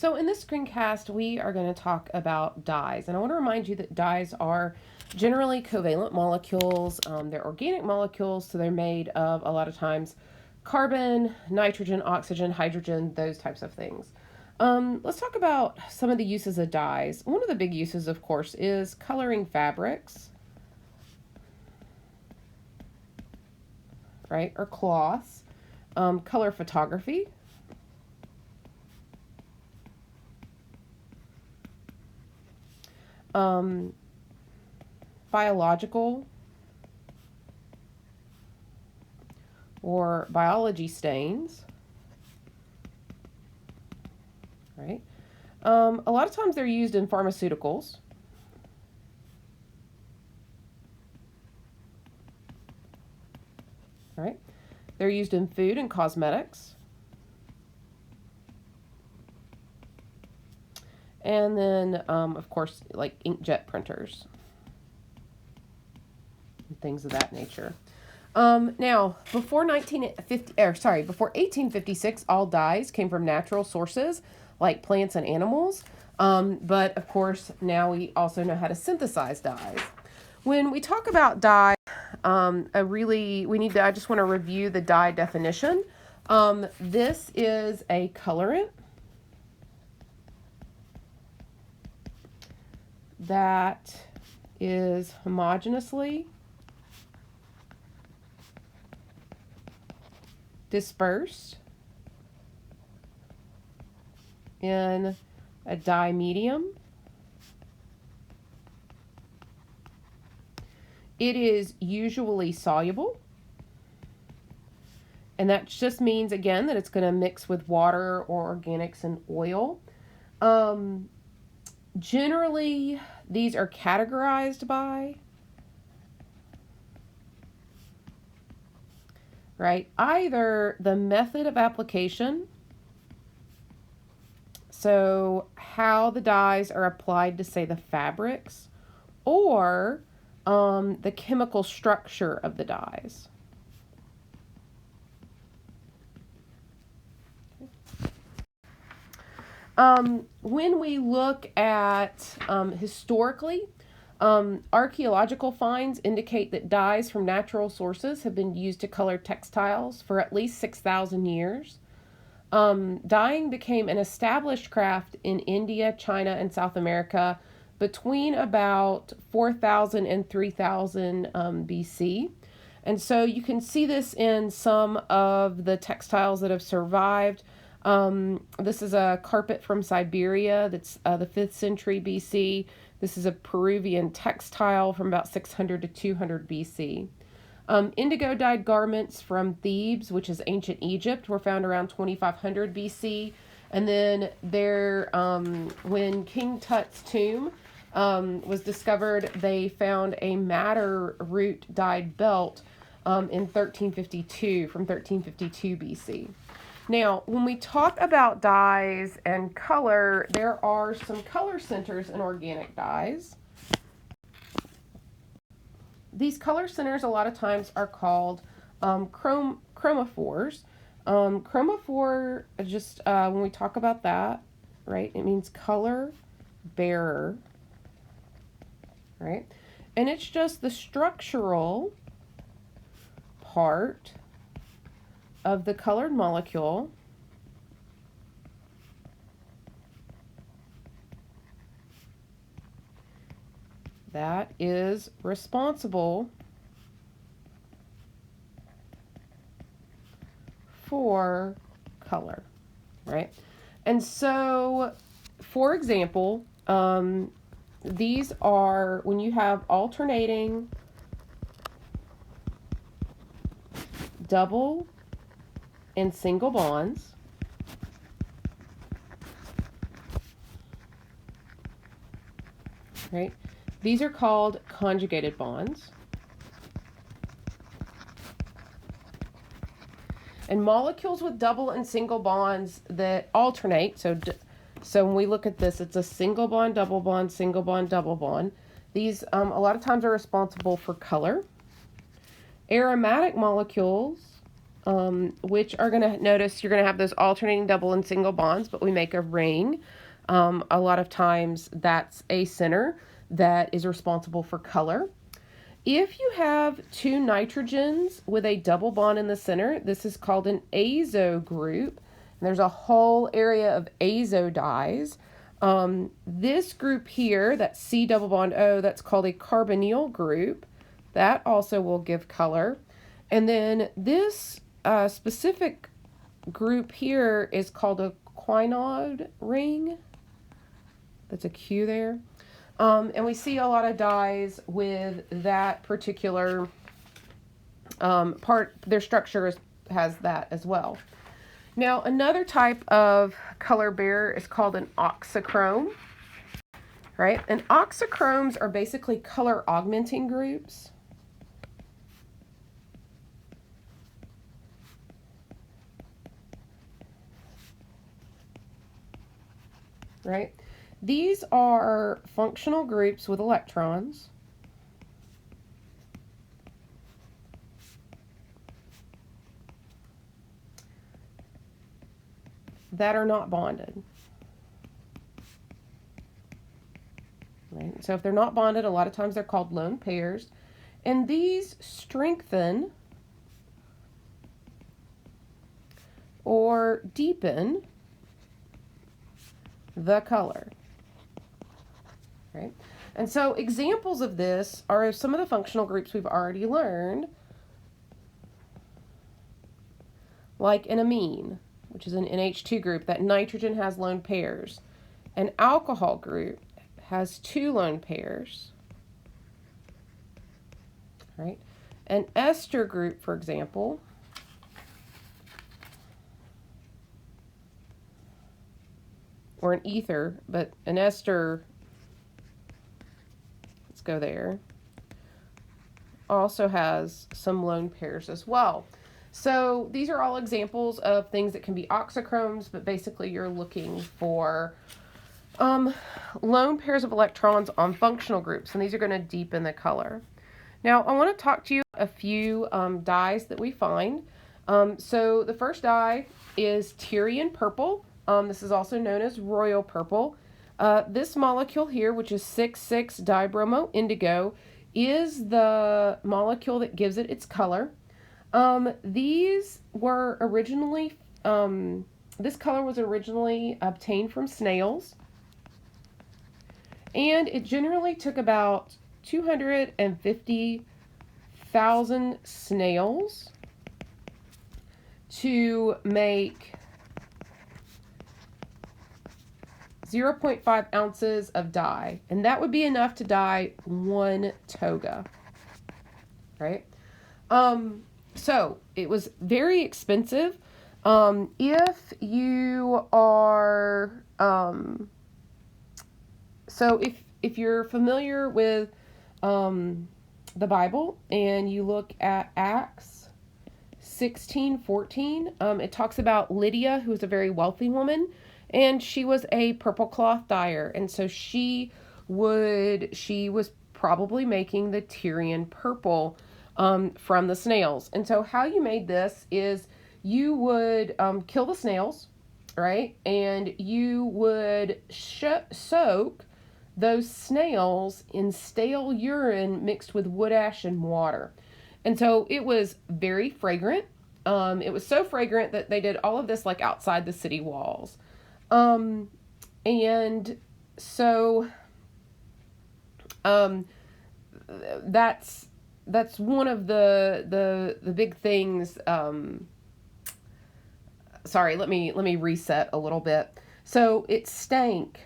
So in this screencast, we are going to talk about dyes. And I want to remind you that dyes are generally covalent molecules. They're organic molecules, so they're made of, a lot of times, carbon, nitrogen, oxygen, hydrogen, those types of things. Let's talk about some of the uses of dyes. One of the big uses, of course, is coloring fabrics, right, or cloths, color photography, biological or biology stains, right? A lot of times they're used in pharmaceuticals. Right? They're used in food and cosmetics. And then, of course, like inkjet printers and things of that nature. Now, before 1856, all dyes came from natural sources like plants and animals. But of course, now we also know how to synthesize dyes. When we talk about dye, I just want to review the dye definition. This is a colorant that is homogeneously dispersed in a dye medium. It is usually soluble, and that just means, again, that it's going to mix with water or organics and oil. Generally, these are categorized by, right, either the method of application, so how the dyes are applied to, say, the fabrics, or the chemical structure of the dyes. When we look at historically, archaeological finds indicate that dyes from natural sources have been used to color textiles for at least 6,000 years. Dyeing became an established craft in India, China, and South America between about 4,000 and 3,000 BC. And so you can see this in some of the textiles that have survived. This is a carpet from Siberia that's the 5th century BC. This is a Peruvian textile from about 600 to 200 BC. Indigo dyed garments from Thebes, which is ancient Egypt, were found around 2500 BC. And then when King Tut's tomb was discovered, they found a madder root dyed belt in 1352, from 1352 BC. Now, when we talk about dyes and color, there are some color centers in organic dyes. These color centers a lot of times are called chromophores. Chromophore, just when we talk about that, right, it means color bearer, right? And it's just the structural part of the colored molecule that is responsible for color, right? And so, for example, these are when you have alternating double and single bonds, right? These are called conjugated bonds. And molecules with double and single bonds that alternate, so when we look at this, it's a single bond, double bond, single bond, double bond. These a lot of times are responsible for color. Aromatic molecules which are going to notice you're going to have those alternating double and single bonds, but we make a ring. A lot of times that's a center that is responsible for color. If you have two nitrogens with a double bond in the center, this is called an AZO group. And there's a whole area of AZO dyes. This group here, that C double bond O, that's called a carbonyl group. That also will give color. And then this specific group here is called a quinone ring. That's a Q there. And we see a lot of dyes with that particular part. Their structure has that as well. Now, another type of color bearer is called an AUXOCHROME, right? And AUXOCHROMEs are basically color augmenting groups. Right? These are functional groups with electrons. That are not bonded. Right? So if they're not bonded, a lot of times they're called lone pairs. And these strengthen or deepen the color. Right? And so examples of this are some of the functional groups we've already learned, like an amine, which is an NH2 group. That nitrogen has lone pairs. An alcohol group has two lone pairs. Right? An ester group, for example, or an ether, but an ester, let's go there, also has some lone pairs as well. So these are all examples of things that can be auxochromes, but basically you're looking for lone pairs of electrons on functional groups, and these are going to deepen the color. Now, I want to talk to you about a few dyes that we find. So the first dye is Tyrian purple. This is also known as royal purple. This molecule here, which is 6,6-dibromo indigo, is the molecule that gives it its color. These were originally, this color was originally obtained from snails, and it generally took about 250,000 snails to make 0.5 ounces of dye, and that would be enough to dye one toga, right? So it was very expensive. If you are, so if you're familiar with the Bible and you look at Acts 16:14, it talks about Lydia, who was a very wealthy woman, and she was a purple cloth dyer, and so she was probably making the Tyrian purple from the snails. And so how you made this is you would kill the snails, right? And you would soak those snails in stale urine mixed with wood ash and water. And so it was very fragrant. It was so fragrant that they did all of this like outside the city walls. And so that's one of the big things. Sorry, let me reset a little bit. So it stank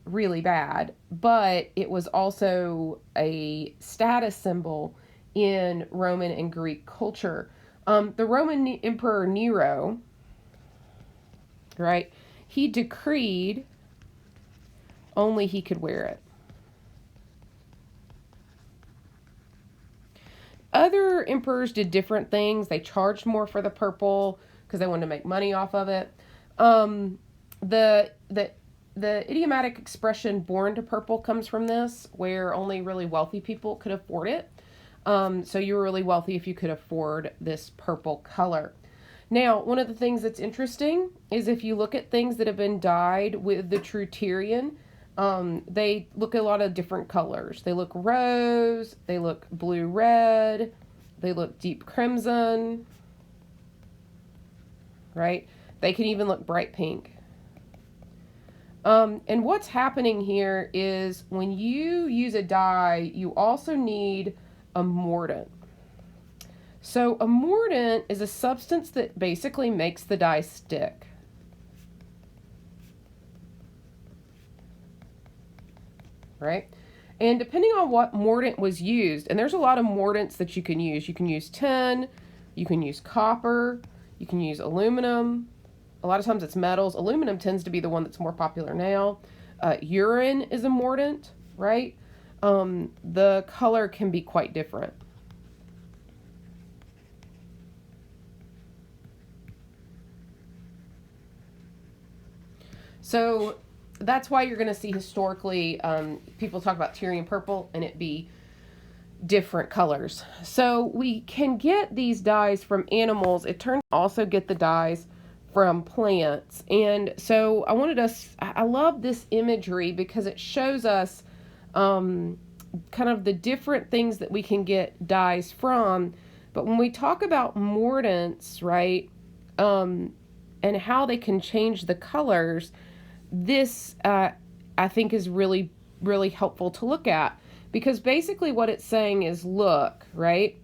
really bad, but it was also a status symbol in Roman and Greek culture. The Roman Emperor Nero, right, he decreed only he could wear it. Other emperors did different things. They charged more for the purple because they wanted to make money off of it. The idiomatic expression "born to purple" comes from this, where only really wealthy people could afford it. So you were really wealthy if you could afford this purple color. Now, one of the things that's interesting is if you look at things that have been dyed with the Trutirian, they look a lot of different colors. They look rose, they look blue-red, they look deep crimson, right? They can even look bright pink. And what's happening here is when you use a dye, you also need a mordant. So a mordant is a substance that basically makes the dye stick. Right? And depending on what mordant was used, and there's a lot of mordants that you can use. You can use tin, you can use copper, you can use aluminum. A lot of times it's metals. Aluminum tends to be the one that's more popular now. Urine is a mordant, right? The color can be quite different. So that's why you're going to see historically people talk about Tyrian purple and it be different colors. So we can get these dyes from animals. It turns out also get the dyes from plants. And so I love this imagery because it shows us kind of the different things that we can get dyes from. But when we talk about mordants, right, and how they can change the colors, this I think is really, really helpful to look at, because basically what it's saying is, look, right,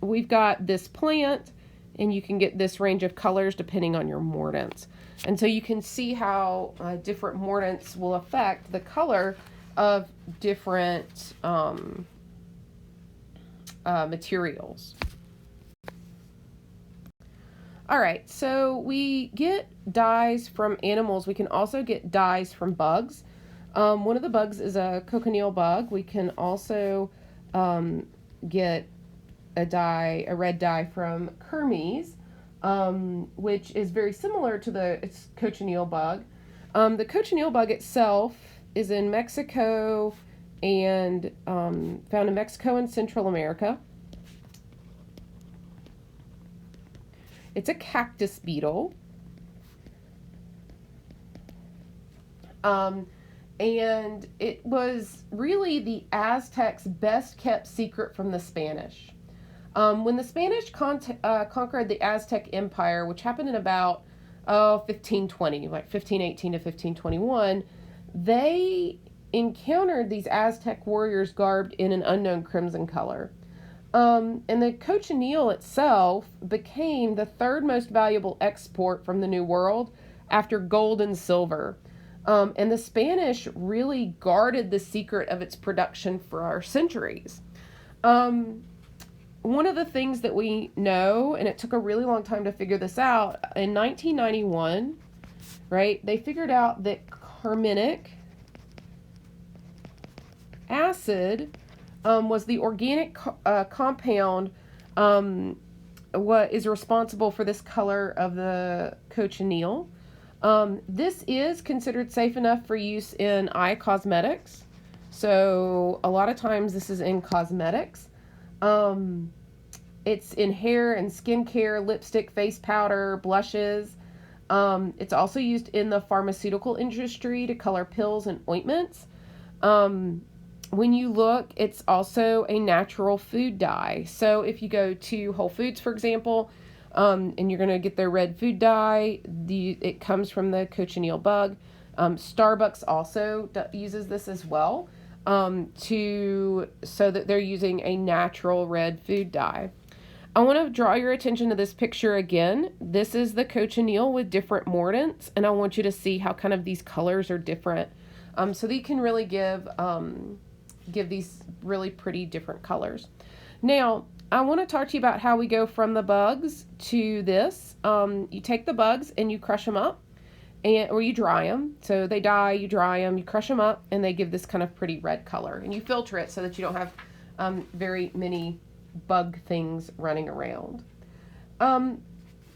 we've got this plant and you can get this range of colors depending on your mordants. And so you can see how different mordants will affect the color of different materials. All right, so we get dyes from animals. We can also get dyes from bugs. One of the bugs is a cochineal bug. We can also get a red dye from Kermes, which is very similar to the cochineal bug. The cochineal bug itself is in Mexico and found in Mexico and Central America. It's a cactus beetle. And it was really the Aztecs' best kept secret from the Spanish. When the Spanish conquered the Aztec Empire, which happened in about 1520, like 1518 to 1521, they encountered these Aztec warriors garbed in an unknown crimson color. And the cochineal itself became the third most valuable export from the New World after gold and silver. And the Spanish really guarded the secret of its production for centuries. One of the things that we know, and it took a really long time to figure this out, in 1991, right, they figured out that carminic acid was the organic compound what is responsible for this color of the cochineal. This is considered safe enough for use in eye cosmetics. So a lot of times this is in cosmetics. It's in hair and skincare, lipstick, face powder, blushes. It's also used in the pharmaceutical industry to color pills and ointments. When you look, it's also a natural food dye. So if you go to Whole Foods, for example, and you're going to get their red food dye, it comes from the cochineal bug. Starbucks also uses this as well, so that they're using a natural red food dye. I want to draw your attention to this picture again. This is the cochineal with different mordants, and I want you to see how kind of these colors are different. So they can really give these really pretty different colors. Now, I want to talk to you about how we go from the bugs to this. You take the bugs and you crush them up, or you dry them. So they die, you dry them, you crush them up, and they give this kind of pretty red color. And you filter it so that you don't have very many bug things running around.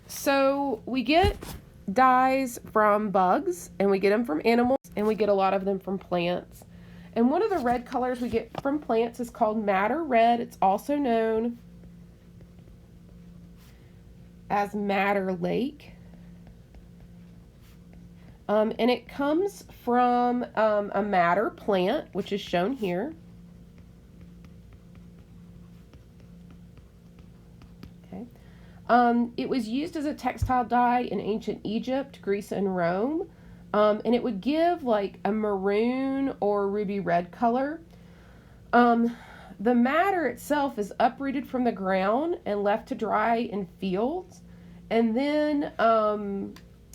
So we get dyes from bugs, and we get them from animals, and we get a lot of them from plants. And one of the red colors we get from plants is called madder red. It's also known as madder lake. And it comes from a madder plant, which is shown here. Okay. It was used as a textile dye in ancient Egypt, Greece, and Rome. And it would give like a maroon or ruby red color. The madder itself is uprooted from the ground and left to dry in fields. And then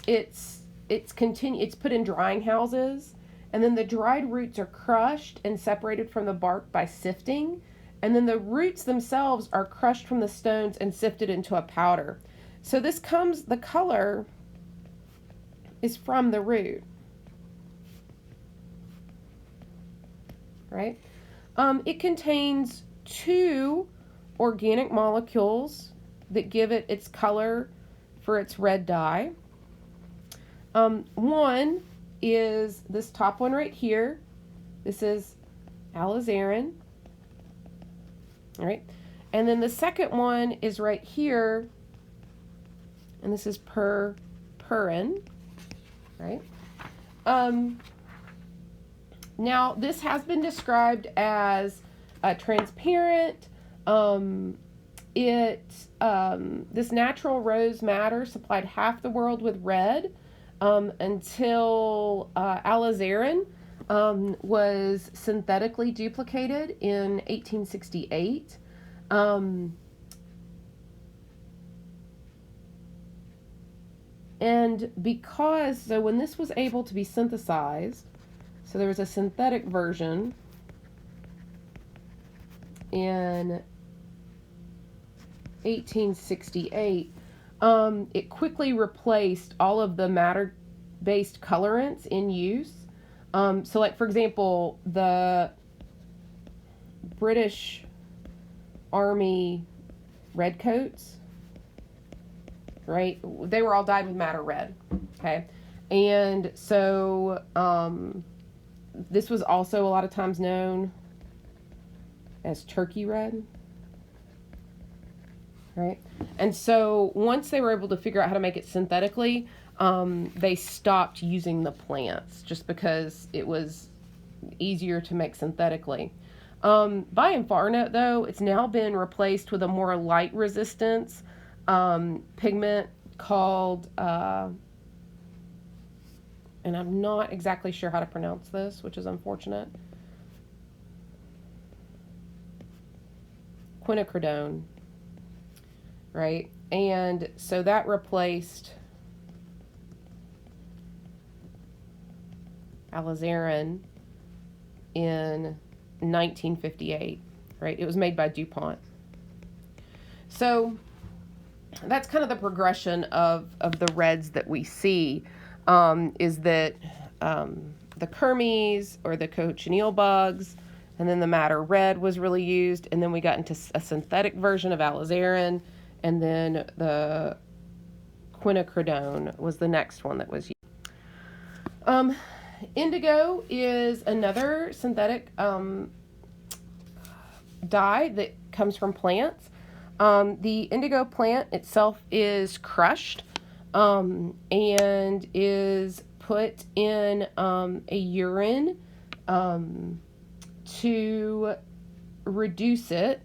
it's put in drying houses, and then the dried roots are crushed and separated from the bark by sifting, and then the roots themselves are crushed from the stones and sifted into a powder. So the color is from the root, right? It contains 2 organic molecules that give it its color for its red dye. One is this top one right here. This is alizarin, all right? And then the second one is right here, and this is purpurin, right? Now, this has been described as transparent. This natural rose madder supplied half the world with red until alizarin was synthetically duplicated in 1868. And so when this was able to be synthesized, so there was a synthetic version in 1868, it quickly replaced all of the madder-based colorants in use. So like, for example, the British Army redcoats, right? They were all dyed with madder red, okay? And so this was also a lot of times known as turkey red, right? And so once they were able to figure out how to make it synthetically, they stopped using the plants just because it was easier to make synthetically. By and far note, though, it's now been replaced with a more light resistance pigment called, and I'm not exactly sure how to pronounce this, which is unfortunate, quinacridone, right? And so that replaced alizarin in 1958, right? It was made by DuPont. So that's kind of the progression of the reds that we see, is that the Kermes or the cochineal bugs, and then the madder red was really used, and then we got into a synthetic version of alizarin, and then the quinacridone was the next one that was used. Indigo is another synthetic dye that comes from plants. The indigo plant itself is crushed and is put in a urine to reduce it.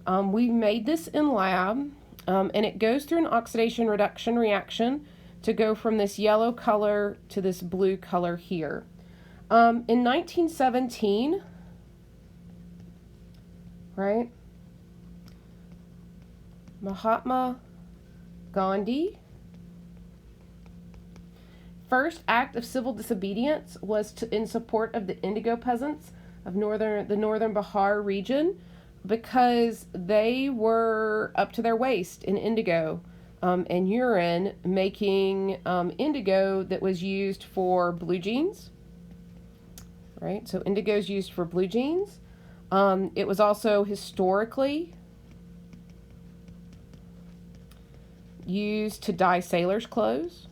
We made this in lab, and it goes through an oxidation reduction reaction to go from this yellow color to this blue color here. In 1917, right, Mahatma Gandhi first act of civil disobedience was in support of the indigo peasants of the northern Bihar region, because they were up to their waist in indigo and urine, making indigo that was used for blue jeans, right? So indigo is used for blue jeans. It was also historically used to dye sailors' clothes.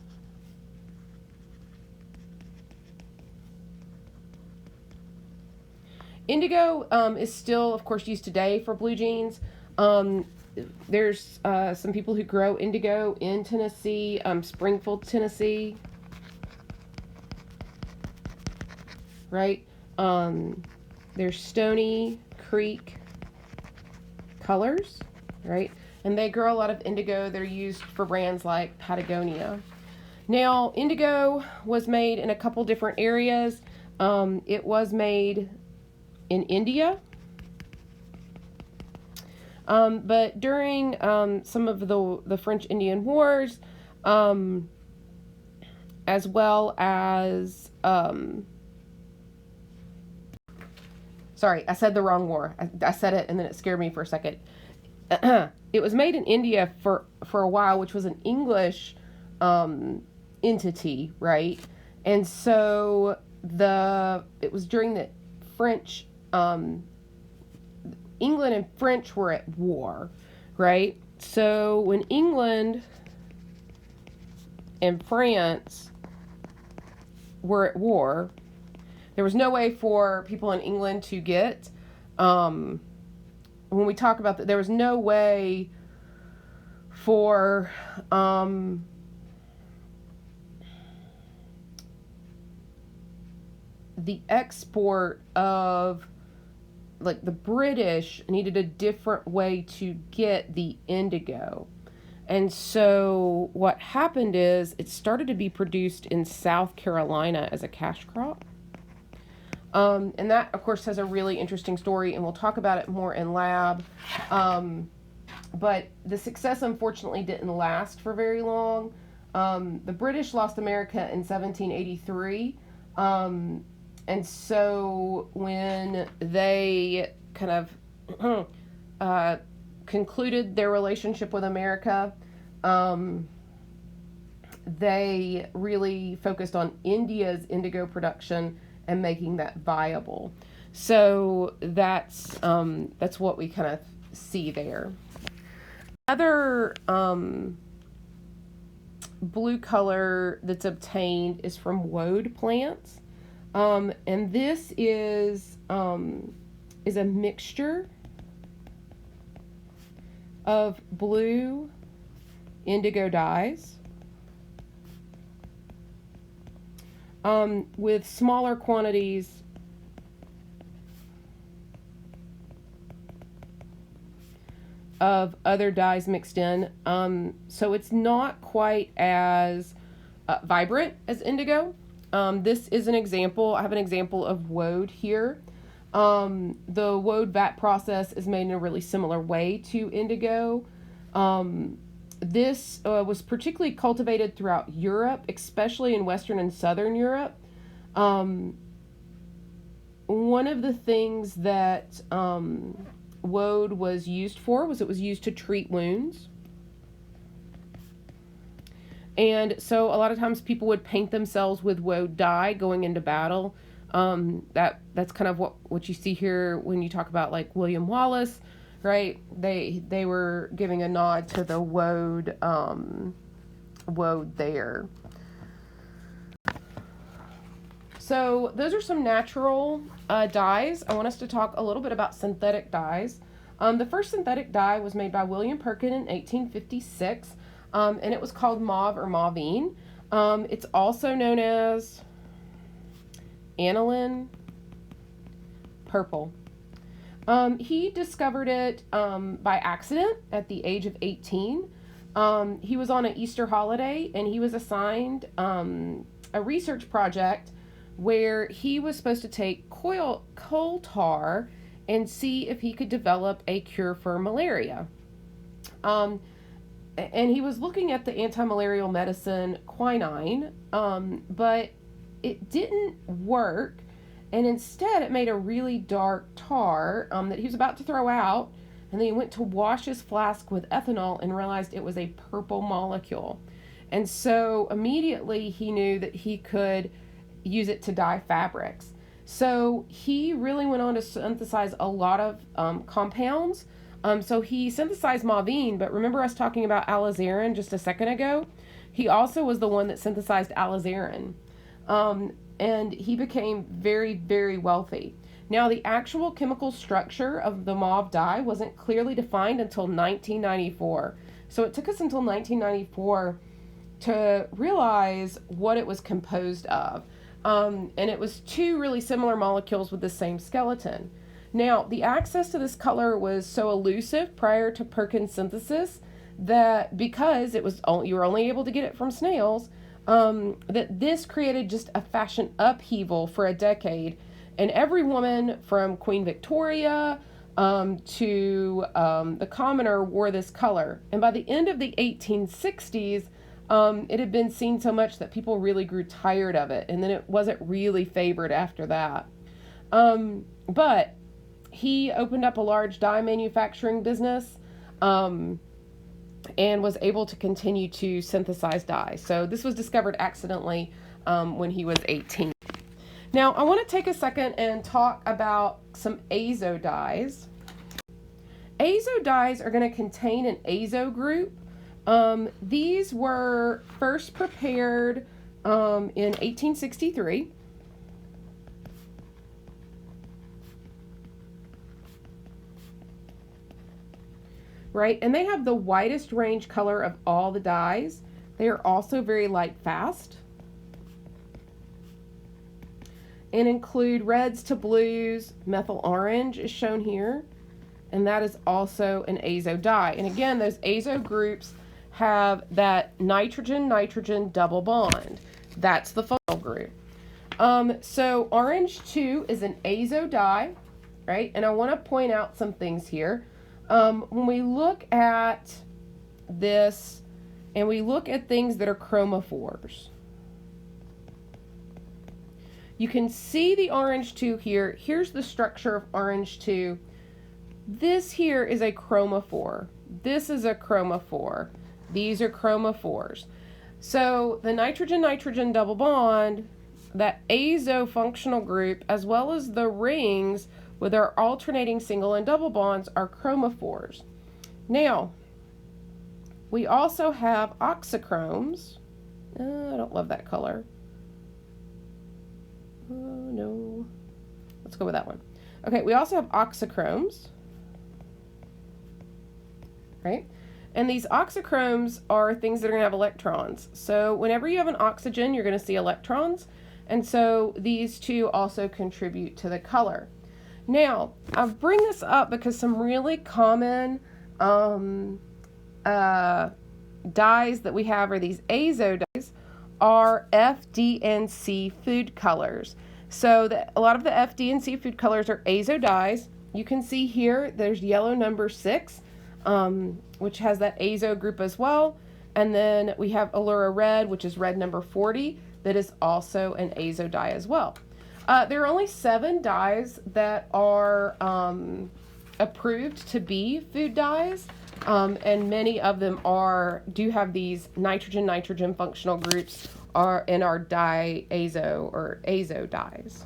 Indigo is still, of course, used today for blue jeans. There's some people who grow indigo in Tennessee, Springfield, Tennessee, right? There's Stony Creek colors, right? And they grow a lot of indigo. They're used for brands like Patagonia. Now, indigo was made in a couple different areas. It was made in India. But during some of the French Indian Wars, as well as, sorry, I said the wrong war. I said it and then it scared me for a second. It was made in India for a while, which was an English entity, right? And so it was during the French, England and French were at war, right? So when England and France were at war, there was no way for people in England to get, when we talk about that, there was no way for the export of, like, the British needed a different way to get the indigo. And so what happened is it started to be produced in South Carolina as a cash crop. And that, of course, has a really interesting story, and we'll talk about it more in lab. But the success, unfortunately, didn't last for very long. The British lost America in 1783. And so when they kind of concluded their relationship with America, they really focused on India's indigo production and making that viable. So that's what we kind of see there. Another blue color that's obtained is from woad plants. And this is a mixture of blue indigo dyes with smaller quantities of other dyes mixed in. So it's not quite as vibrant as indigo. This is an example. I have an example of woad here. The woad vat process is made in a really similar way to indigo. This was particularly cultivated throughout Europe, especially in Western and Southern Europe. One of the things that woad was used for was it was used to treat wounds. And so a lot of times people would paint themselves with woad dye going into battle. That's kind of what you see here when you talk about, like, William Wallace, right? They were giving a nod to the woad there. So those are some natural dyes. I want us to talk a little bit about synthetic dyes. The first synthetic dye was made by William Perkin in 1856. And it was called mauve or mauvine. It's also known as aniline purple. He discovered it by accident at the age of 18. He was on an Easter holiday, and he was assigned a research project where he was supposed to take coal tar and see if he could develop a cure for malaria. And he was looking at the anti-malarial medicine quinine, but it didn't work. And instead, it made a really dark tar that he was about to throw out. And then he went to wash his flask with ethanol and realized it was a purple molecule. And so immediately he knew that he could use it to dye fabrics. So he really went on to synthesize a lot of compounds. So he synthesized mauvine, but remember us talking about alizarin just a second ago? He also was the one that synthesized alizarin. And he became very, very wealthy. Now, the actual chemical structure of the mauve dye wasn't clearly defined until 1994. So it took us until 1994 to realize what it was composed of. And it was two really similar molecules with the same skeleton. Now, the access to this color was so elusive prior to Perkin's synthesis that because you were only able to get it from snails, that this created just a fashion upheaval for a decade. And every woman from Queen Victoria to the commoner wore this color. And by the end of the 1860s, it had been seen so much that people really grew tired of it. And then it wasn't really favored after that. But he opened up a large dye manufacturing business and was able to continue to synthesize dye. So this was discovered accidentally when he was 18. Now, I want to take a second and talk about some AZO dyes. AZO dyes are going to contain an AZO group. These were first prepared in 1863. Right, and they have the widest range color of all the dyes. They are also very light fast and include reds to blues. Methyl orange is shown here, and that is also an AZO dye. And again, those AZO groups have that nitrogen-nitrogen double bond. That's the functional group. So orange 2 is an AZO dye, right? And I want to point out some things here. When we look at this and we look at things that are chromophores, you can see the orange 2 here. Here's the structure of orange 2. This here is a chromophore. This is a chromophore. These are chromophores. So the nitrogen-nitrogen double bond, that azo functional group, as well as the rings with our alternating single and double bonds, are chromophores. Now, we also have AUXOCHROMES. I don't love that color. No. Let's go with that one. Okay, we also have AUXOCHROMES. Right? And these AUXOCHROMES are things that are going to have electrons. So whenever you have an oxygen, you're going to see electrons. And so these two also contribute to the color. Now, I bring this up because some really common dyes that we have, are these AZO dyes, are F, D, and C food colors. So a lot of the F, D, and C food colors are AZO dyes. You can see here there's yellow number 6, which has that AZO group as well. And then we have Allura red, which is red number 40, that is also an AZO dye as well. There are only 7 dyes that are approved to be food dyes, and many of them do have these nitrogen-nitrogen functional groups in our AZO dyes.